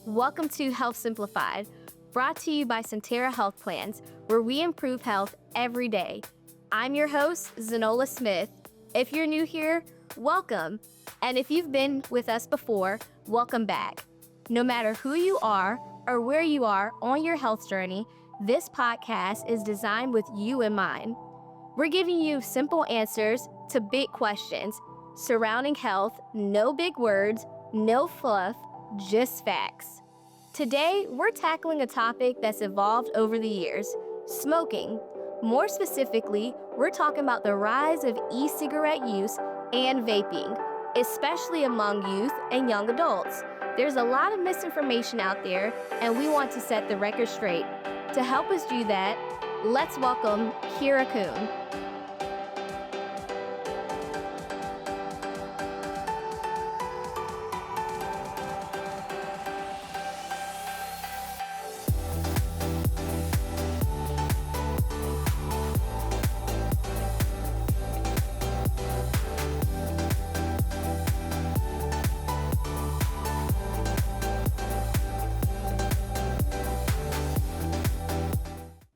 Welcome to Health Simplified, brought to you by Sentara Health Plans, where we improve health every day. I'm your host, Zanola Smith. If you're new here, welcome. And if you've been with us before, welcome back. No matter who you are or where you are on your health journey, this podcast is designed with you in mind. We're giving you simple answers to big questions surrounding health, no big words, no fluff, just facts. Today, we're tackling a topic that's evolved over the years, smoking. More specifically, we're talking about the rise of e-cigarette use and vaping, especially among youth and young adults. There's a lot of misinformation out there, and we want to set the record straight. To help us do that, let's welcome Kira Koon.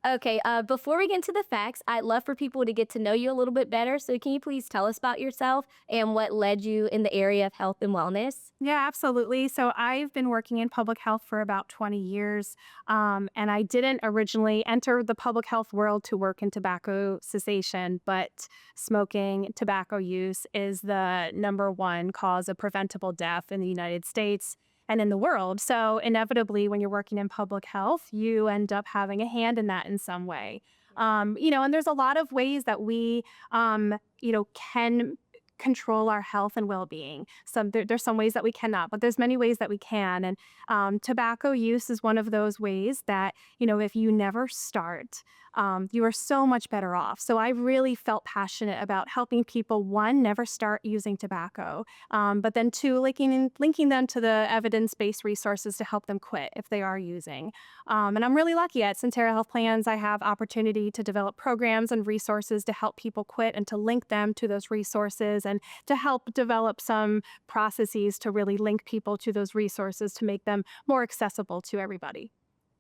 Okay, before we get into the facts, I'd love for people to get to know you a little bit better. So can you please tell us about yourself and what led you in the area of health and wellness? Yeah, absolutely. So I've been working in public health for about 20 years, and I didn't originally enter the public health world to work in tobacco cessation, but smoking, tobacco use is the number one cause of preventable death in the United States and in the world. So inevitably, when you're working in public health, you end up having a hand in that in some way. And there's a lot of ways that we, can control our health and well-being. There's some ways that we cannot, but there's many ways that we can. And tobacco use is one of those ways that, if you never start, you are so much better off. So I really felt passionate about helping people, one, never start using tobacco, but then two, linking them to the evidence-based resources to help them quit if they are using. And I'm really lucky at Sentara Health Plans. I have opportunity to develop programs and resources to help people quit and to link them to those resources and to help develop some processes to really link people to those resources to make them more accessible to everybody.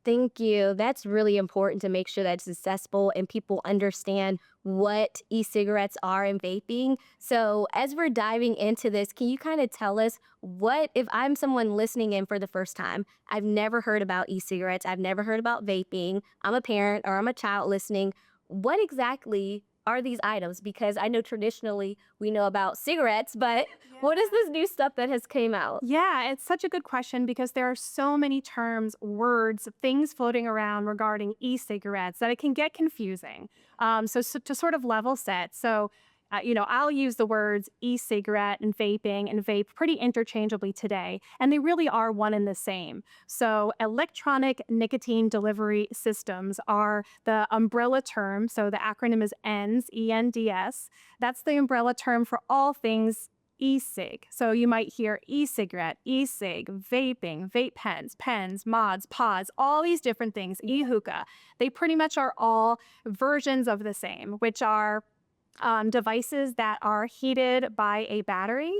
Thank you. That's really important to make sure that it's accessible and people understand what e-cigarettes are and vaping. So as we're diving into this, can you kind of tell us if I'm someone listening in for the first time, I've never heard about e-cigarettes, I've never heard about vaping, I'm a parent or I'm a child listening, what exactly are these items? Because I know traditionally we know about cigarettes, but what is this new stuff that has came out? Yeah, it's such a good question because there are so many terms, words, things floating around regarding e-cigarettes that it can get confusing. So to sort of level set, I'll use the words e-cigarette and vaping and vape pretty interchangeably today, and they really are one and the same. So electronic nicotine delivery systems are the umbrella term. So the acronym is ENDS, E-N-D-S. That's the umbrella term for all things e-cig. So you might hear e-cigarette, e-cig, vaping, vape pens, mods, pods, all these different things, e-hookah. They pretty much are all versions of the same, which are devices that are heated by a battery.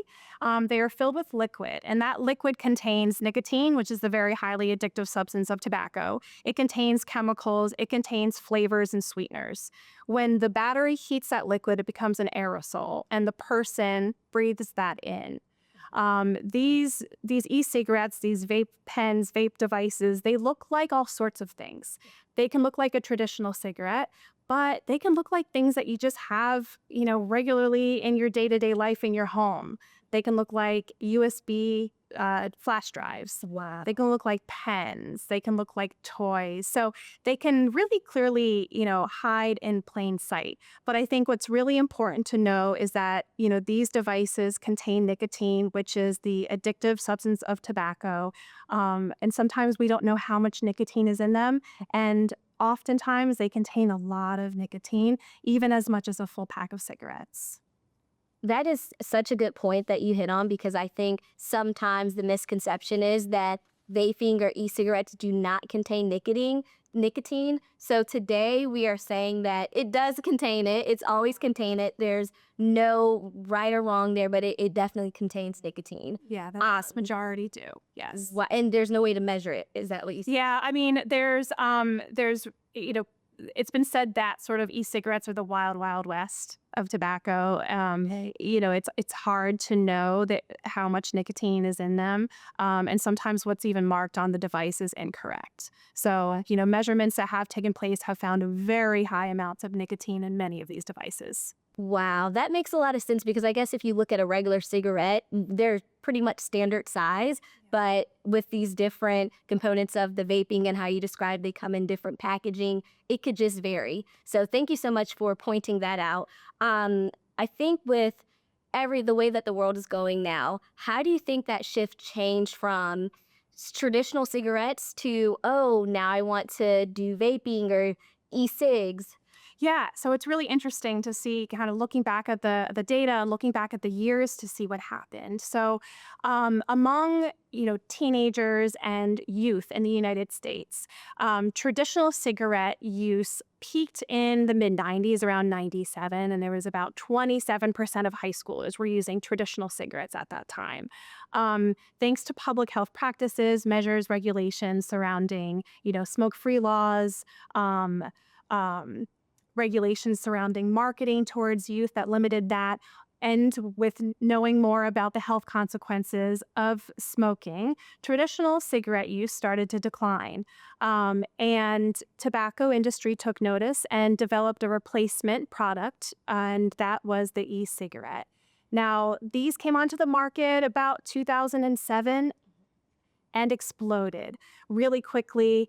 They are filled with liquid, and that liquid contains nicotine, which is the very highly addictive substance of tobacco. It contains chemicals, it contains flavors and sweeteners. When the battery heats that liquid, it becomes an aerosol, and the person breathes that in. These e-cigarettes, these vape pens, vape devices, they look like all sorts of things. They can look like a traditional cigarette, but they can look like things that you just have, regularly in your day-to-day life in your home. They can look like USB flash drives. Wow. They can look like pens. They can look like toys. So they can really clearly, hide in plain sight. But I think what's really important to know is that, these devices contain nicotine, which is the addictive substance of tobacco. And sometimes we don't know how much nicotine is in them. And oftentimes they contain a lot of nicotine, even as much as a full pack of cigarettes. That is such a good point that you hit on, because I think sometimes the misconception is that vaping or e-cigarettes do not contain nicotine. So today we are saying that it does contain it. It's always contained it. There's no right or wrong there, but it definitely contains nicotine. Yeah, the vast majority do. Yes. And there's no way to measure it. Is that what you said? Yeah, I mean, there's, you know, it's been said that sort of e-cigarettes are the wild, wild west of tobacco. You know, it's hard to know that how much nicotine is in them, and sometimes what's even marked on the device is incorrect. So, you know, measurements that have taken place have found very high amounts of nicotine in many of these devices. Wow, that makes a lot of sense because I guess if you look at a regular cigarette, they're pretty much standard size, but with these different components of the vaping and how you described they come in different packaging, it could just vary. So thank you so much for pointing that out. I think with the way that the world is going now, how do you think that shift changed from traditional cigarettes to, oh, now I want to do vaping or e-cigs? Yeah, so it's really interesting to see kind of looking back at the data and looking back at the years to see what happened. So, among teenagers and youth in the United States, traditional cigarette use peaked in the mid 90s, around 97, and there was about 27% of high schoolers were using traditional cigarettes at that time. Thanks to public health practices, measures, regulations surrounding smoke-free laws. Um, Regulations surrounding marketing towards youth that limited that, and with knowing more about the health consequences of smoking, traditional cigarette use started to decline. And tobacco industry took notice and developed a replacement product, and that was the e-cigarette. Now, these came onto the market about 2007 and exploded really quickly.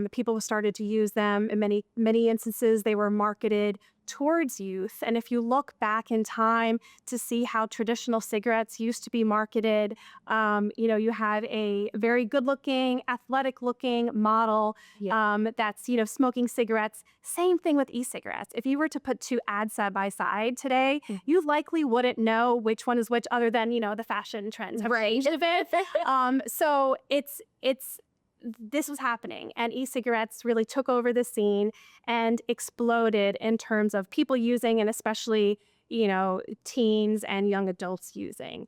People started to use them. In many instances, they were marketed towards youth. And if you look back in time to see how traditional cigarettes used to be marketed, you have a very good-looking, athletic-looking model that's smoking cigarettes. Same thing with e-cigarettes. If you were to put two ads side by side today, you likely wouldn't know which one is which, other than the fashion trends have changed a bit. So this was happening, and e-cigarettes really took over the scene and exploded in terms of people using, and especially teens and young adults using.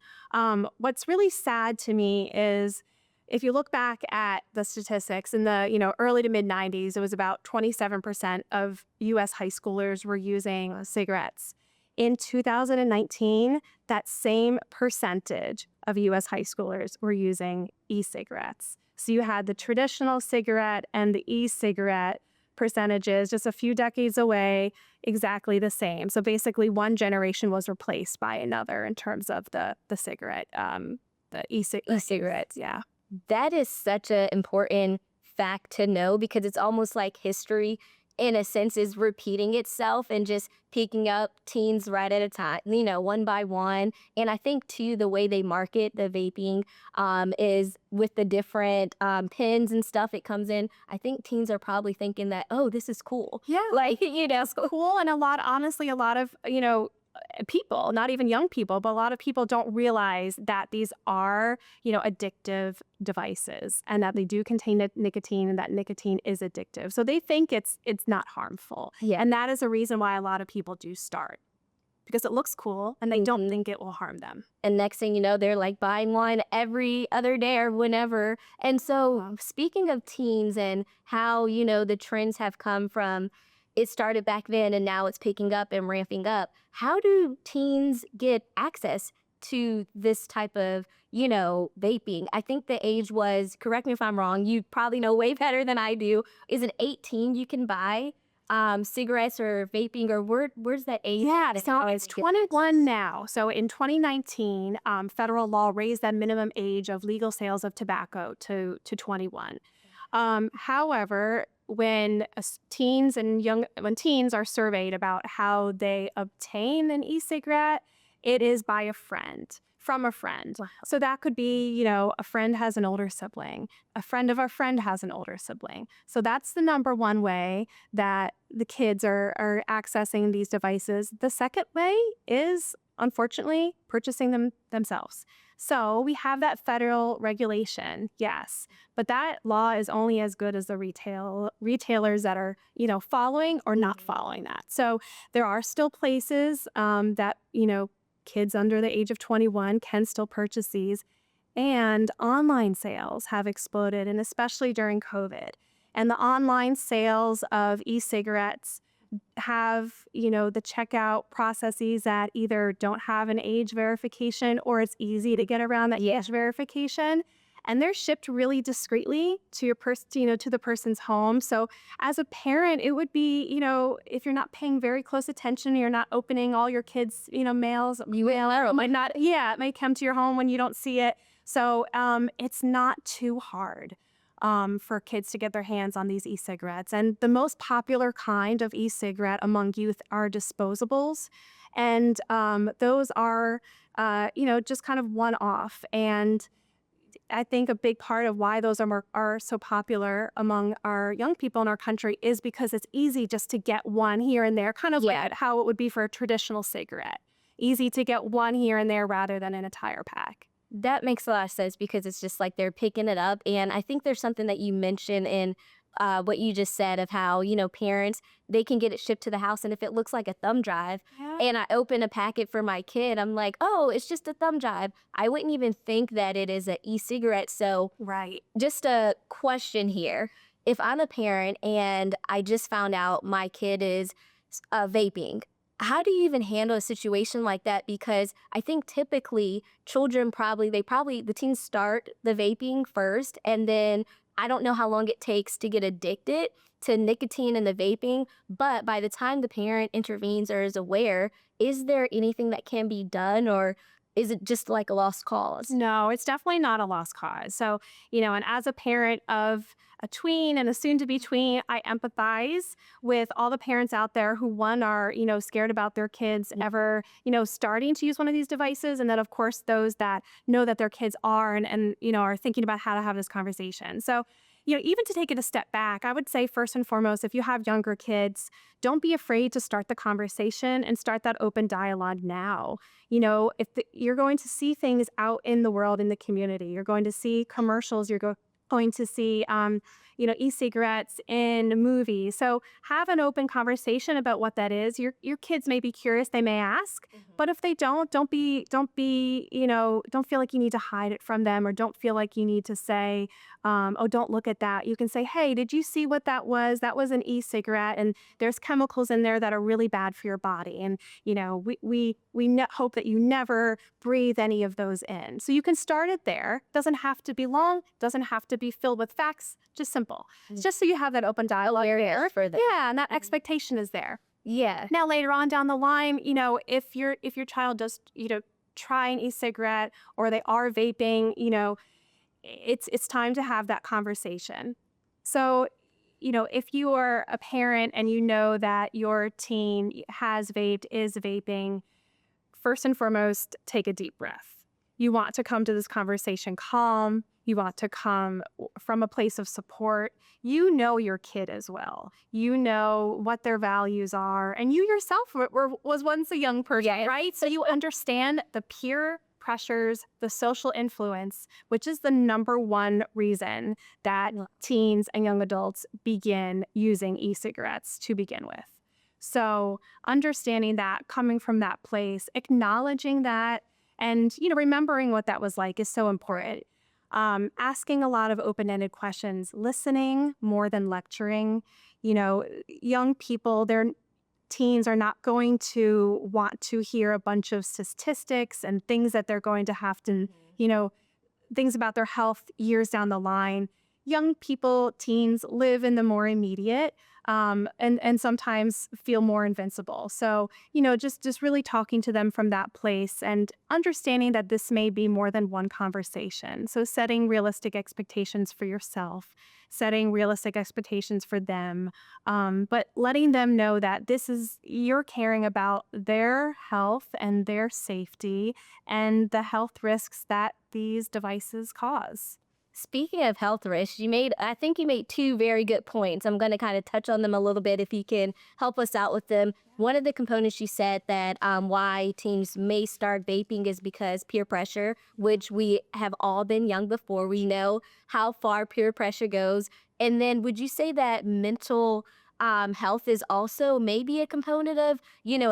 What's really sad to me is if you look back at the statistics in the early to mid 90s, it was about 27% of U.S. high schoolers were using cigarettes. In 2019, that same percentage of U.S. high schoolers were using e-cigarettes. So you had the traditional cigarette and the e-cigarette percentages just a few decades away, exactly the same. So basically one generation was replaced by another in terms of the cigarette, the e-cigarettes. Yeah. That is such an important fact to know because it's almost like history in a sense is repeating itself and just picking up teens right at a time, one by one. And I think too, the way they market the vaping is with the different pins and stuff it comes in. I think teens are probably thinking that, oh, this is cool. Yeah. It's cool. And a lot of, people, not even young people, but a lot of people don't realize that these are, addictive devices and that they do contain nicotine and that nicotine is addictive. So they think it's not harmful. Yeah. And that is a reason why a lot of people do start, because it looks cool and they don't think it will harm them. And next thing you know, they're like buying one every other day or whenever. And so speaking of teens and how, the trends have come from it started back then and now it's picking up and ramping up. How do teens get access to this type of, vaping? I think the age was, correct me if I'm wrong, you probably know way better than I do. Is it 18 you can buy cigarettes or vaping, or where's that age? Yeah, so it's 21 now. So in 2019, federal law raised that minimum age of legal sales of tobacco to 21. However, when teens are surveyed about how they obtain an e-cigarette, it is by a friend, from a friend. Wow. So that could be, a friend has an older sibling, a friend of a friend has an older sibling. So that's the number one way that the kids are accessing these devices. The second way is, unfortunately, purchasing them themselves. So we have that federal regulation, yes, but that law is only as good as the retailers that are, following or not following that. So there are still places that, kids under the age of 21 can still purchase these. And online sales have exploded, and especially during COVID. And the online sales of e-cigarettes have, the checkout processes that either don't have an age verification or it's easy to get around that age verification. And they're shipped really discreetly to your to the person's home. So as a parent, it would be, if you're not paying very close attention, you're not opening all your kids, mails, it might not, it might come to your home when you don't see it. So it's not too hard for kids to get their hands on these e-cigarettes. And the most popular kind of e-cigarette among youth are disposables. And those are, just kind of one-off. And I think a big part of why those are so popular among our young people in our country is because it's easy just to get one here and there, kind of like how it would be for a traditional cigarette. Easy to get one here and there rather than an entire pack. That makes a lot of sense because it's just like they're picking it up. And I think there's something that you mentioned in what you just said of how, parents, they can get it shipped to the house. And if it looks like a thumb drive and I open a packet for my kid, I'm like, oh, it's just a thumb drive. I wouldn't even think that it is an e-cigarette. So just a question here. If I'm a parent and I just found out my kid is vaping, how do you even handle a situation like that? Because I think typically children the teens start the vaping first, and then I don't know how long it takes to get addicted to nicotine and the vaping. But by the time the parent intervenes or is aware, is there anything that can be done, or is it just like a lost cause? No, it's definitely not a lost cause. So, and as a parent of a tween and a soon to be tween, I empathize with all the parents out there who, one, are, scared about their kids ever, starting to use one of these devices. And then, of course, those that know that their kids are and are thinking about how to have this conversation. So, even to take it a step back, I would say first and foremost, if you have younger kids, don't be afraid to start the conversation and start that open dialogue now. You're going to see things out in the world, in the community, you're going to see commercials, going to see, e-cigarettes in movies. So have an open conversation about what that is. Your kids may be curious, they may ask, but if they don't feel like you need to hide it from them, or don't feel like you need to say, oh, don't look at that. You can say, hey, did you see what that was? That was an e-cigarette, and there's chemicals in there that are really bad for your body. And, we hope that you never breathe any of those in. So you can start it there. Doesn't have to be long, doesn't have to be filled with facts, just simple. It's just so you have that open dialogue there. Yeah, and that expectation is there. Yeah. Now later on down the line, if your child does, try an e-cigarette or they are vaping, it's time to have that conversation. So, if you are a parent and you know that your teen has vaped, is vaping, first and foremost, take a deep breath. You want to come to this conversation calm. You want to come from a place of support. You know your kid as well. You know what their values are. And you yourself was once a young person, right? So you understand the peer pressures, the social influence, which is the number one reason that teens and young adults begin using e-cigarettes to begin with. So understanding that, coming from that place, acknowledging that, and remembering what that was like is so important. Asking a lot of open-ended questions, listening more than lecturing. Young people, their teens are not going to want to hear a bunch of statistics and things that they're going to have to, things about their health years down the line. Young people, teens, live in the more immediate and sometimes feel more invincible. So, just really talking to them from that place and understanding that this may be more than one conversation. So setting realistic expectations for yourself, setting realistic expectations for them, but letting them know that you're caring about their health and their safety and the health risks that these devices cause. Speaking of health risks, I think you made two very good points. I'm going to kind of touch on them a little bit if you can help us out with them. One of the components you said that why teens may start vaping is because peer pressure, which we have all been young before. We know how far peer pressure goes. And then would you say that mental health is also maybe a component of,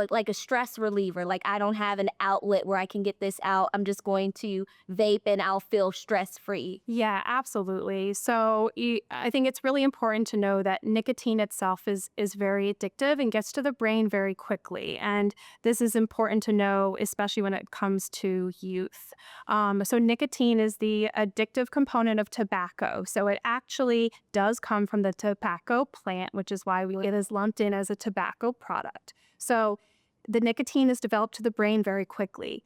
like a stress reliever? Like, I don't have an outlet where I can get this out. I'm just going to vape and I'll feel stress free. Yeah, absolutely. So I think it's really important to know that nicotine itself is very addictive and gets to the brain very quickly. And this is important to know, especially when it comes to youth. So nicotine is the addictive component of tobacco. So it actually does come from the tobacco plant, which is why it is lumped in as a tobacco product. So the nicotine is developed to the brain very quickly.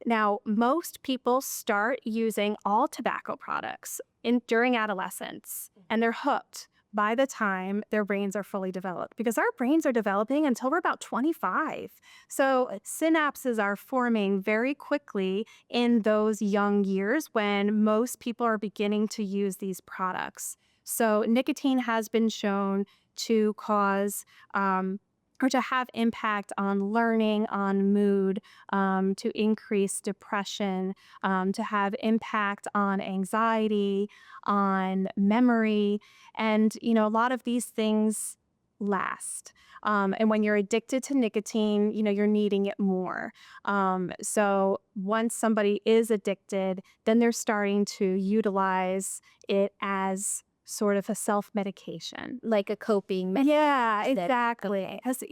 Now, most people start using all tobacco products during adolescence, and they're hooked by the time their brains are fully developed because our brains are developing until we're about 25. So synapses are forming very quickly in those young years when most people are beginning to use these products. So nicotine has been shown to cause or to have impact on learning, on mood, to increase depression, to have impact on anxiety, on memory. And, a lot of these things last. And when you're addicted to nicotine, you're needing it more. So once somebody is addicted, then they're starting to utilize it as sort of a self-medication. Like a coping mechanism. Yeah, exactly. Because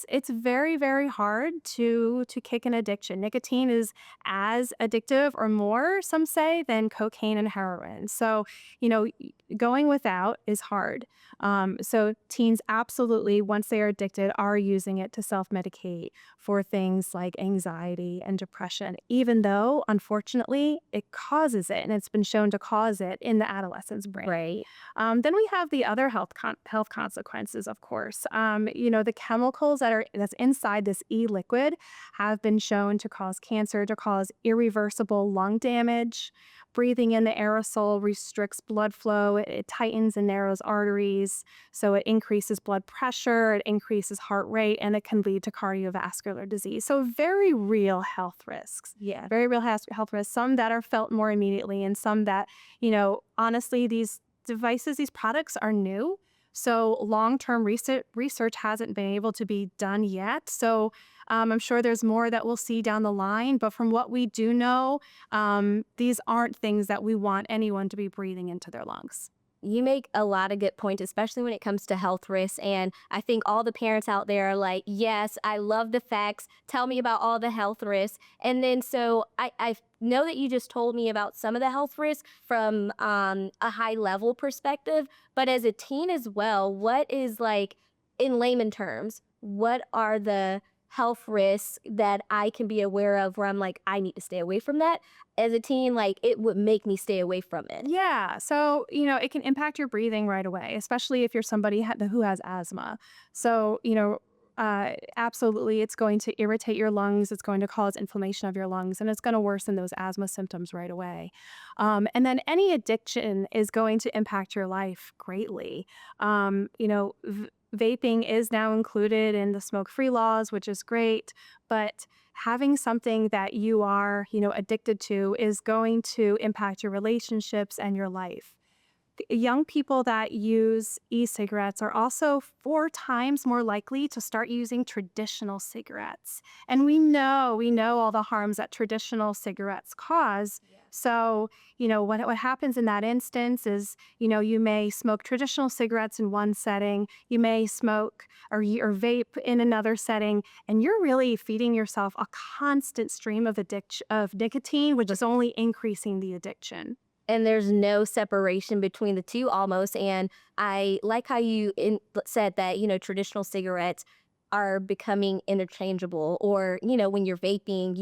it's very, very hard to kick an addiction. Nicotine is as addictive or more, some say, than cocaine and heroin. So, going without is hard. So teens absolutely, once they are addicted, are using it to self-medicate for things like anxiety and depression, even though, unfortunately, it causes it, and it's been shown to cause it in the adolescent's brain. Right. Then we have the other health consequences, of course. The chemicals that's inside this e-liquid have been shown to cause cancer, to cause irreversible lung damage. Breathing in the aerosol restricts blood flow. It tightens and narrows arteries, so it increases blood pressure, it increases heart rate, and it can lead to cardiovascular disease. So very real health risks. Yeah. Very real health risks. Some that are felt more immediately, and some that, honestly, these devices, these products are new. So long-term research hasn't been able to be done yet. So I'm sure there's more that we'll see down the line. But from what we do know, these aren't things that we want anyone to be breathing into their lungs. You make a lot of good points, especially when it comes to health risks. And I think all the parents out there are like, yes, I love the facts. Tell me about all the health risks. And then so I know that you just told me about some of the health risks from a high level perspective. But as a teen as well, what is, like, in layman terms, what are the health risks that I can be aware of where I'm like, I need to stay away from that? As a teen, like, it would make me stay away from it. Yeah. So, it can impact your breathing right away, especially if you're somebody who has asthma. So, absolutely, it's going to irritate your lungs. It's going to cause inflammation of your lungs, and it's going to worsen those asthma symptoms right away. And then any addiction is going to impact your life greatly. Vaping is now included in the smoke-free laws, which is great, but having something that you are, addicted to is going to impact your relationships and your life. Young people that use e-cigarettes are also 4 times more likely to start using traditional cigarettes. And we know all the harms that traditional cigarettes cause. Yeah. So, what happens in that instance is, you may smoke traditional cigarettes in one setting, you may smoke or vape in another setting, and you're really feeding yourself a constant stream of nicotine, which is only increasing the addiction. And there's no separation between the two almost. And I like how you said that, traditional cigarettes are becoming interchangeable, or, when you're vaping,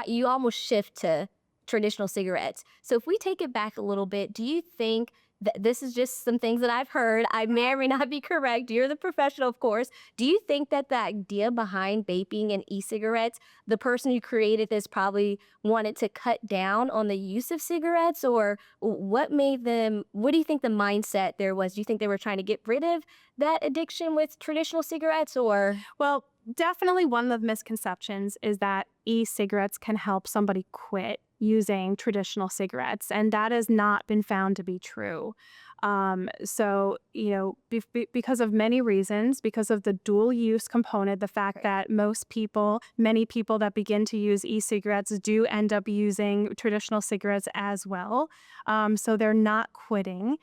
you almost shift to traditional cigarettes. So if we take it back a little bit, do you think that this is just some things that I've heard? I may or may not be correct. You're the professional, of course. Do you think that the idea behind vaping and e-cigarettes, the person who created this probably wanted to cut down on the use of cigarettes, or what made them, what do you think the mindset there was? Do you think they were trying to get rid of that addiction with traditional cigarettes, or? Well, definitely one of the misconceptions is that e-cigarettes can help somebody quit using traditional cigarettes, and that has not been found to be true. Because of many reasons, because of the dual use component, the fact that many people that begin to use e-cigarettes do end up using traditional cigarettes as well. So they're not quitting.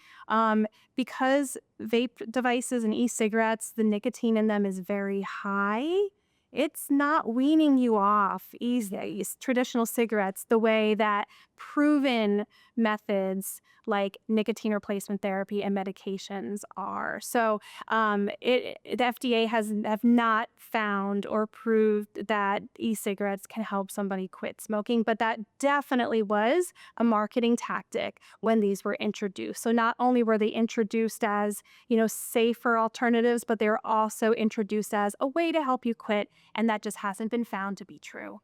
Because vape devices and e-cigarettes, the nicotine in them is very high. It's not weaning you off easy, traditional cigarettes, the way that proven methods like nicotine replacement therapy and medications are. So the FDA have not found or proved that e-cigarettes can help somebody quit smoking, but that definitely was a marketing tactic when these were introduced. So not only were they introduced as, safer alternatives, but they were also introduced as a way to help you quit, and that just hasn't been found to be true.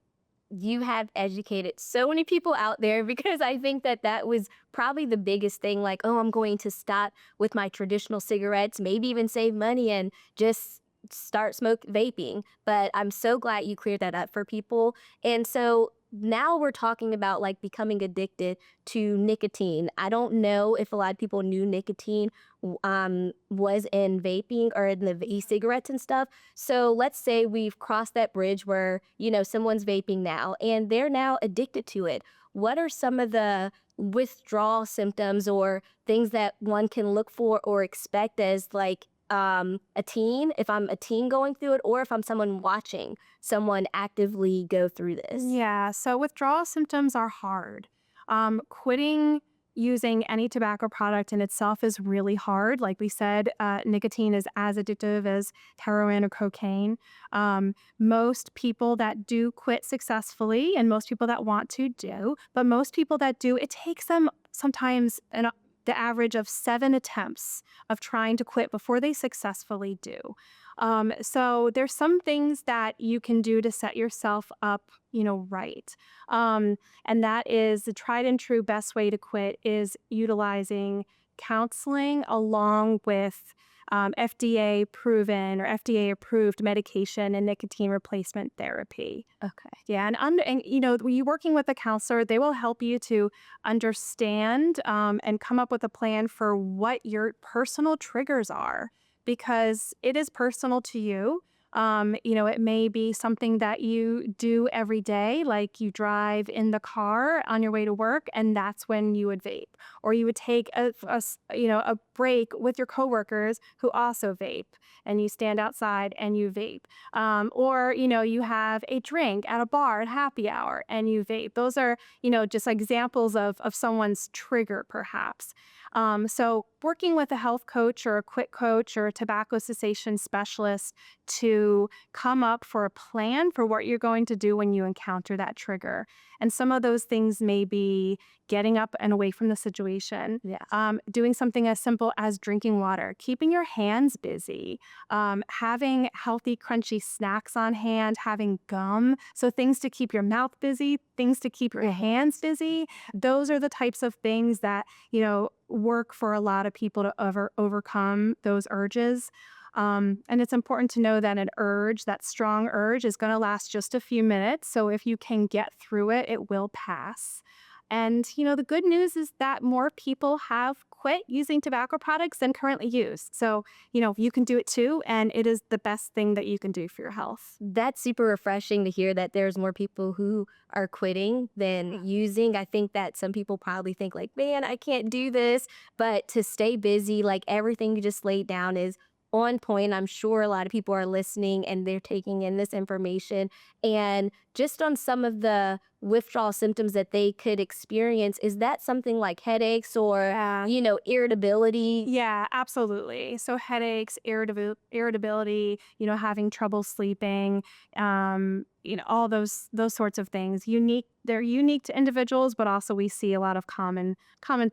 You have educated so many people out there, because I think that that was probably the biggest thing. Like, oh, I'm going to stop with my traditional cigarettes, maybe even save money and just start smoke vaping. But I'm so glad you cleared that up for people. And so now we're talking about like becoming addicted to nicotine. I don't know if a lot of people knew nicotine was in vaping or in the e-cigarettes and stuff. So let's say we've crossed that bridge where, someone's vaping now and they're now addicted to it. What are some of the withdrawal symptoms or things that one can look for or expect as like a teen, if I'm a teen going through it, or if I'm someone watching someone actively go through this? Yeah, so withdrawal symptoms are hard. Quitting using any tobacco product in itself is really hard. Like we said, nicotine is as addictive as heroin or cocaine. Most people that do quit successfully, and most people that want to do, but most people that do, it takes them sometimes the average of 7 attempts of trying to quit before they successfully do. So there's some things that you can do to set yourself up, right. And that is the tried and true best way to quit is utilizing counseling along with FDA proven or FDA approved medication and nicotine replacement therapy. Okay. Yeah, when you're working with a counselor, they will help you to understand and come up with a plan for what your personal triggers are, because it is personal to you. It may be something that you do every day, like you drive in the car on your way to work, and that's when you would vape, or you would take a break with your coworkers who also vape, and you stand outside and you vape, or you have a drink at a bar at happy hour and you vape. Those are just examples of someone's trigger, perhaps. So working with a health coach or a quit coach or a tobacco cessation specialist to come up for a plan for what you're going to do when you encounter that trigger. And some of those things may be getting up and away from the situation, doing something as simple as drinking water, keeping your hands busy, having healthy, crunchy snacks on hand, having gum. So things to keep your mouth busy, things to keep your hands busy. Those are the types of things that, work for a lot of people to overcome those urges. And it's important to know that that strong urge is going to last just a few minutes. So if you can get through it, it will pass. And, the good news is that more people have quit using tobacco products than currently use. So, you can do it too. And it is the best thing that you can do for your health. That's super refreshing to hear that there's more people who are quitting than using. I think that some people probably think like, man, I can't do this. But to stay busy, like everything you just laid down is on point. I'm sure a lot of people are listening and they're taking in this information. And just on some of the withdrawal symptoms that they could experience, is that something like headaches or, Yeah. irritability? Yeah, absolutely. So headaches, irritability, having trouble sleeping, all those sorts of things. They're unique to individuals, but also we see a lot of common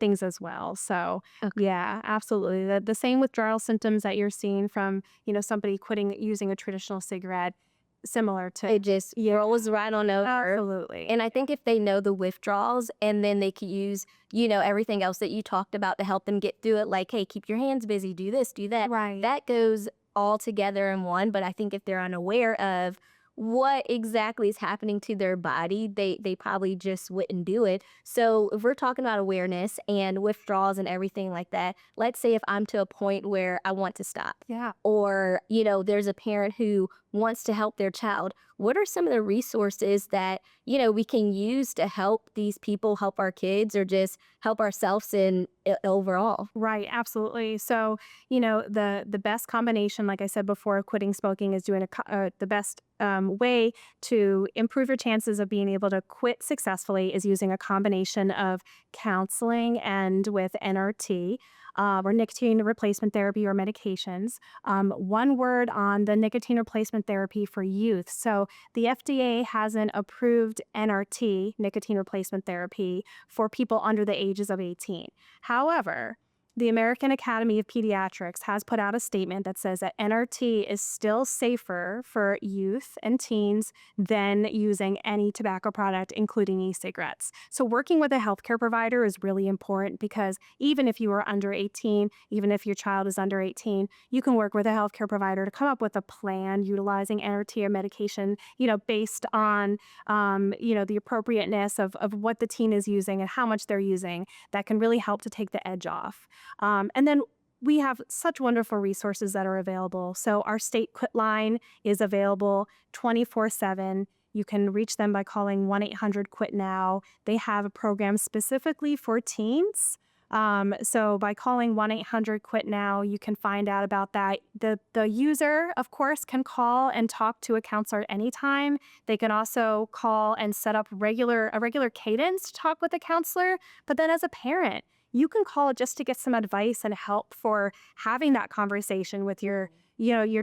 things as well. So Okay. yeah, absolutely. The same withdrawal symptoms that you're seeing from, somebody quitting using a traditional cigarette, similar to. It just Yeah, rolls right on over. absolutely. And I think if they know the withdrawals and then they could use, everything else that you talked about to help them get through it, like, hey, keep your hands busy, do this, do that. Right. That goes all together in one. But I think if they're unaware of what exactly is happening to their body, they probably just wouldn't do it. So if we're talking about awareness and withdrawals and everything like that, let's say if I'm to a point where I want to stop, Yeah. or, there's a parent who wants to help their child, what are some of the resources that, we can use to help these people, help our kids, or just help ourselves in overall? Right, absolutely. So, the best combination, like I said before, of quitting smoking is doing the best way to improve your chances of being able to quit successfully is using a combination of counseling and with NRT. Or nicotine replacement therapy or medications. One word on the nicotine replacement therapy for youth. So, the FDA hasn't approved NRT, nicotine replacement therapy, for people under the ages of 18. However, the American Academy of Pediatrics has put out a statement that says that NRT is still safer for youth and teens than using any tobacco product, including e-cigarettes. So working with a healthcare provider is really important because even if you are under 18, even if your child is under 18, you can work with a healthcare provider to come up with a plan utilizing NRT or medication, based on, the appropriateness of what the teen is using and how much they're using that can really help to take the edge off. And then we have such wonderful resources that are available. So our state quit line is available 24/7. You can reach them by calling 1-800-QUIT-NOW. They have a program specifically for teens. So by calling 1-800-QUIT-NOW, you can find out about that. The user, of course, can call and talk to a counselor anytime. They can also call and set up a regular cadence to talk with a counselor. But then as a parent, you can call just to get some advice and help for having that conversation with your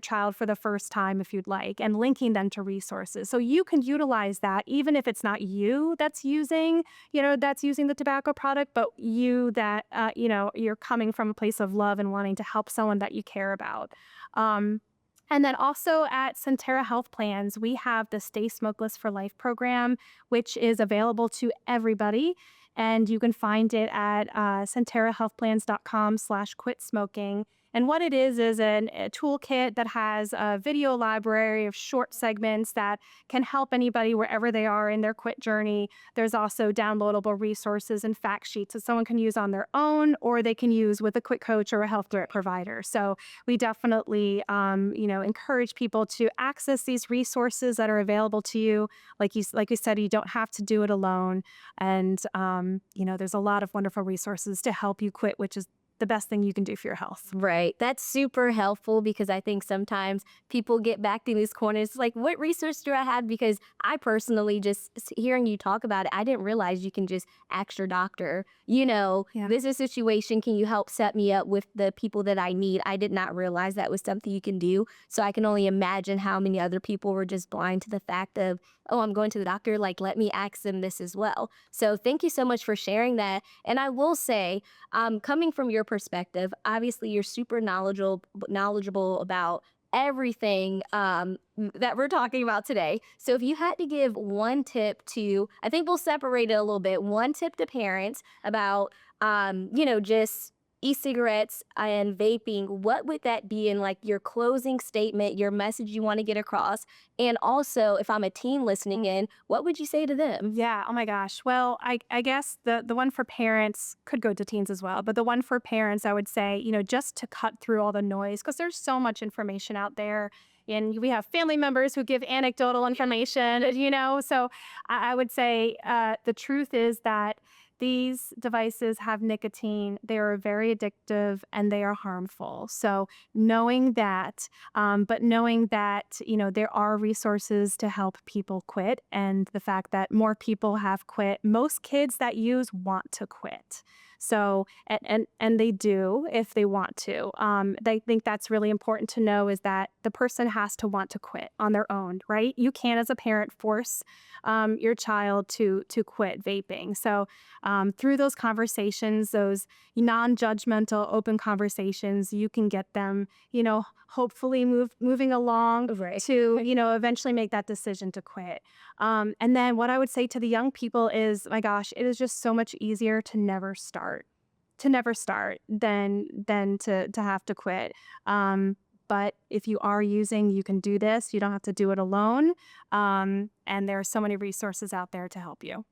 child for the first time if you'd like, and linking them to resources. So you can utilize that even if it's not you that's using the tobacco product, but you that, you're coming from a place of love and wanting to help someone that you care about. And then also at Sentara Health Plans, we have the Stay Smokeless for Life program, which is available to everybody. And you can find it at sentarahealthplans.com/quit smoking. And what it is a toolkit that has a video library of short segments that can help anybody wherever they are in their quit journey. There's also downloadable resources and fact sheets that someone can use on their own, or they can use with a quit coach or a health threat provider. So we definitely, encourage people to access these resources that are available to you. Like you said, you don't have to do it alone. And, there's a lot of wonderful resources to help you quit, which is the best thing you can do for your health. Right. That's super helpful because I think sometimes people get backed in these corners like, what resource do I have? Because I personally, just hearing you talk about it, I didn't realize you can just ask your doctor, Yeah. this is a situation. Can you help set me up with the people that I need? I did not realize that was something you can do. So I can only imagine how many other people were just blind to the fact of, oh, I'm going to the doctor. Like, let me ask them this as well. So thank you so much for sharing that. And I will say, coming from your perspective, obviously you're super knowledgeable about everything that we're talking about today. So if you had to give one tip to, I think we'll separate it a little bit, one tip to parents about, just e-cigarettes and vaping, what would that be in like your closing statement, your message you want to get across? And also, if I'm a teen listening in, what would you say to them? Yeah. Oh my gosh. Well, I guess the one for parents could go to teens as well. But the one for parents, I would say, just to cut through all the noise, because there's so much information out there. And we have family members who give anecdotal information, So I would say the truth is that these devices have nicotine. They are very addictive and they are harmful. So knowing that, but knowing that, there are resources to help people quit, and the fact that more people have quit. Most kids that use want to quit. So, and they do if they want to. They think that's really important to know, is that the person has to want to quit on their own, right? You can't, as a parent, force your child to quit vaping. So through those conversations, those non-judgmental, open conversations, you can get them, hopefully moving along Right. to, eventually make that decision to quit. And then what I would say to the young people is, my gosh, it is just so much easier to never start, than to have to quit. But if you are using, you can do this. You don't have to do it alone. And there are so many resources out there to help you.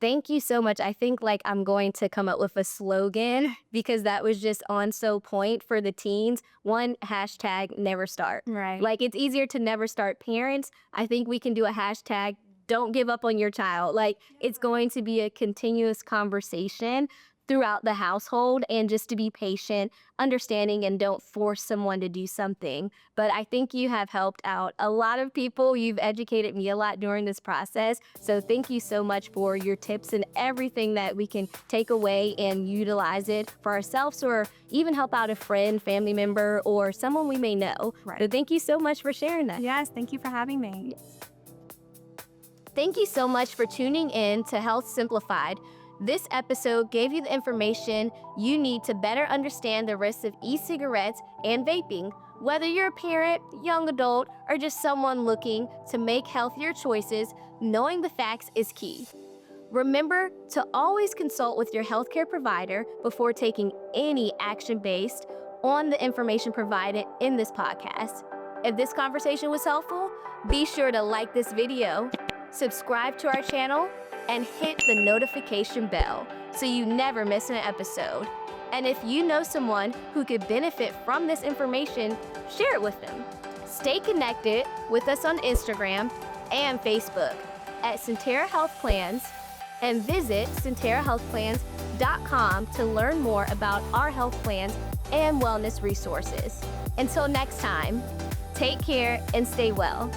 Thank you so much. I think I'm going to come up with a slogan because that was just on so point for the teens. One, hashtag never start. Right. It's easier to never start. Parents, I think we can do a hashtag don't give up on your child. It's going to be a continuous conversation throughout the household, and just to be patient, understanding, and don't force someone to do something. But I think you have helped out a lot of people. You've educated me a lot during this process. So thank you so much for your tips and everything that we can take away and utilize it for ourselves, or even help out a friend, family member, or someone we may know. Right. So thank you so much for sharing that. Yes, thank you for having me. Thank you so much for tuning in to Health Simplified. This episode gave you the information you need to better understand the risks of e-cigarettes and vaping. Whether you're a parent, young adult, or just someone looking to make healthier choices, knowing the facts is key. Remember to always consult with your healthcare provider before taking any action based on the information provided in this podcast. If this conversation was helpful, be sure to like this video, subscribe to our channel, and hit the notification bell so you never miss an episode. And if you know someone who could benefit from this information, share it with them. Stay connected with us on Instagram and Facebook at Sentara Health Plans, and visit sentarahealthplans.com to learn more about our health plans and wellness resources. Until next time, take care and stay well.